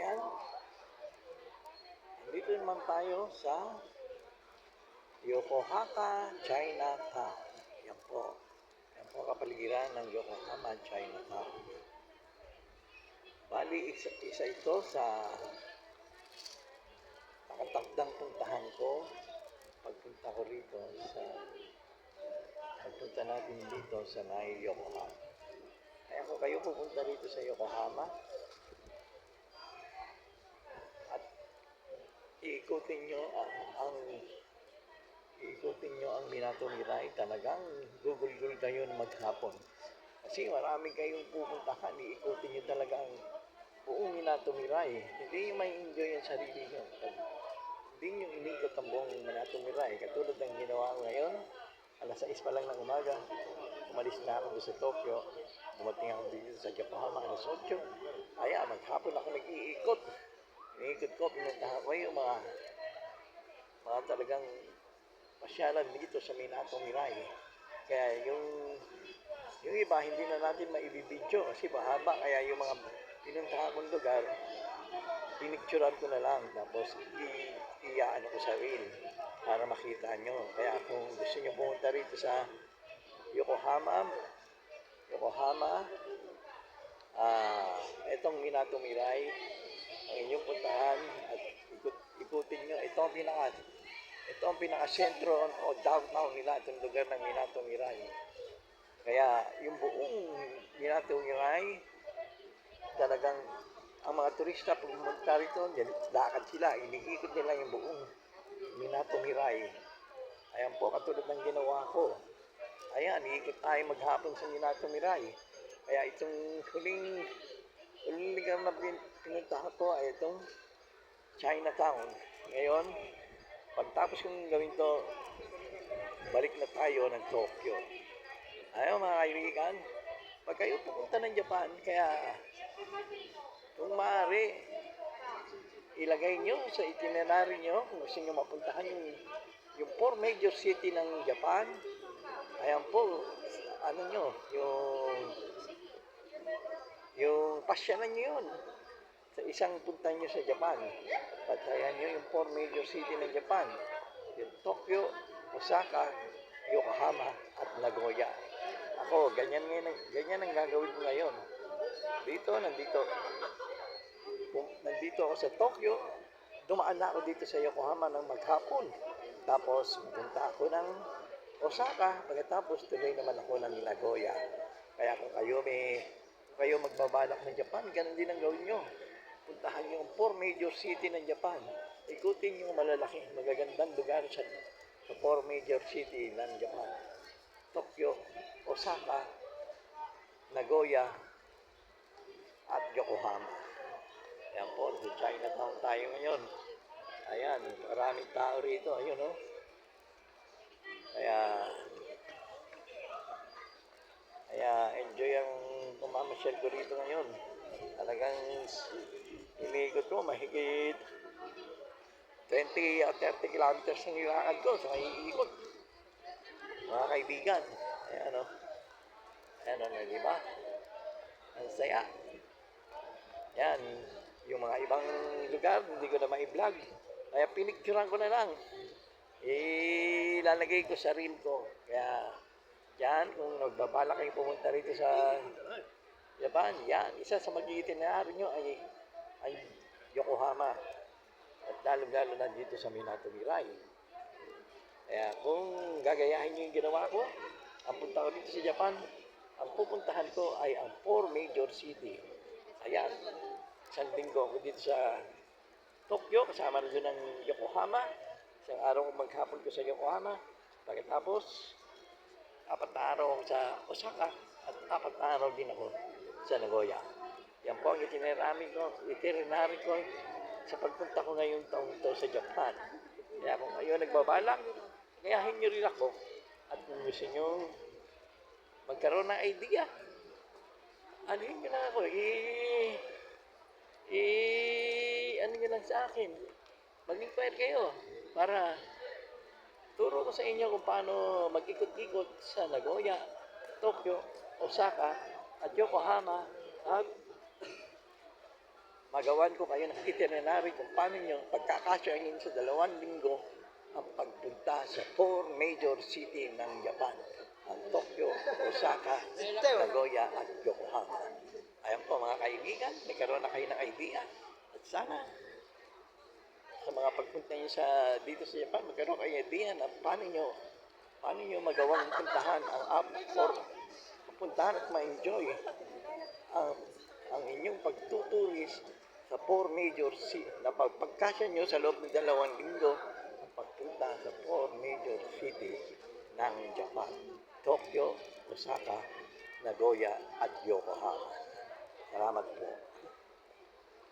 Ayan, dito naman tayo sa Yokohama, Chinatown. Yan po. Yan po kapaligiran ng Yokohama, Chinatown. Bali, isa ito sa nakatakdang puntahan ko. Pagpunta ko rito sa pagpunta natin dito sa Yokohama. Kaya kung kayo pupunta rito sa Yokohama, iikutin nyo ang Minato Mirai, talagang gugol-gol kayo na maghapon. Kasi marami kayong pupuntahan, iikutin nyo talaga ang buong Minato Mirai. Hindi nyo may enjoy ang sarili nyo. Hindi nyo inikot ang buong Minato Mirai. Katulad ng ginawa ko ngayon, alas 6 pa lang ng umaga, umalis na ako doon sa Tokyo, dumating ako dito sa Yokohama, alas 8. Kaya maghapon ako nag-iikot. Iniikot ko, pinuntahan ko yung mga talagang pasyalan dito sa Minato Mirai. Kaya yung iba, hindi na natin maibibidyo kasi mahaba. Kaya yung mga pinuntahan kong lugar, pinicturean ko na lang. Tapos, iyaano ko sa reel para makita nyo. Kaya kung gusto nyo pumunta rito sa Yokohama, itong Minato Mirai, ang inyong puntahan at ikutin nyo. Ito ang pinaka-sentro o downtown nila, itong lugar ng Minato Mirai. Kaya yung buong Minato Mirai, talagang ang mga turista pumunta rito, lakad sila, iniikot nila yung buong Minato Mirai. Ayan po, katulad ng ginawa ko. Ayan, iikot tayo maghapon sa Minato Mirai. Kaya itong huling lugar na pinuntahan ko ay itong Chinatown. Ngayon, pagtapos kong gawin to, balik na tayo ng Tokyo. Ayaw mga kaibigan, pag kayo pupunta ng Japan, kaya kung maaari, ilagay nyo sa itinerary nyo kung gusto nyo mapuntahan yung 4 major city ng Japan. Ayan po, ano nyo, yung pasyalan nyo yun sa isang punta nyo sa Japan. Patayan nyo yung 4 major city ng Japan, yung Tokyo, Osaka, Yokohama, at Nagoya. Ako, ganyan ang gagawin ko ngayon. Nandito ako sa Tokyo, dumaan na ako dito sa Yokohama ng maghapon. Tapos, punta ako ng Osaka, pagkatapos tuloy naman ako ng Nagoya. Kaya kung kayo magbabalak ng Japan, ganun din ang gawin nyo. Puntahan nyo ang 4 major city ng Japan. Ikutin nyo malalaki, magagandang lugar sa 4 major city ng Japan. Tokyo, Osaka, Nagoya, at Yokohama. Ayan po, sa Chinatown tayo ngayon. Ayan, maraming tao rito. Ayun, no? Kaya enjoy ang pamamasyal ko rito ngayon. Talagang iniikot ko, mahigit 20 at 30 kilometers ang nilakad ko sa iikot. Mga kaibigan, ayan o. Ayan o, di ba? Ang saya. Yan, yung mga ibang lugar, hindi ko na ma-vlog. Kaya pinicturean ko na lang. Ilalagay ko sa reel ko. Kaya, yan, kung nagbabala kayo pumunta rito sa Japan, yan, isa sa mag-iitinaryo nyo ay Yokohama. At lalo-lalo na dito sa Minato Mirai. Kaya kung gagayahin nyo yung ginawa ko, ang punta ko dito sa Japan, ang pupuntahan ko ay ang 4 major city. Ayan, isang linggo ako dito sa Tokyo, kasama na doon ng Yokohama. Isang araw ko maghapon ko sa Yokohama. Pagkatapos, 4 na araw ako sa Osaka at 4 na araw din ako sa Nagoya. Yan po ang itinerary ko sa pagpunta ko ngayong taong ito sa Japan. Kaya kung kayo nagbabalak, gayahin nyo rin ako. At kung gusto nyo magkaroon ng idea, anuhin nyo lang ako, ano nyo lang sa akin. Mag-inquire kayo para turo ko sa inyo kung paano mag-ikot-ikot sa Nagoya, Tokyo, Osaka, at Yokohama at Magawan ko kayo ng itinerary kung paano nyo pagkakasyahin sa 2 linggo ang pagpunta sa 4 major city ng Japan. Ang Tokyo, Osaka, Nagoya at Yokohama. Ayan po mga kaibigan, nagkaroon na kayo ng idea. At sana sa mga pagpunta nyo dito sa Japan, magkaroon kayo ng idea na paano nyo magawang puntahan ang app for puntahan at ma-enjoy ang inyong pagtuturis sa 4 major city na pagpagkasya nyo sa loob ng 2 linggo ang pagpunta sa 4 major city ng Japan. Tokyo, Osaka, Nagoya at Yokohama. Salamat po.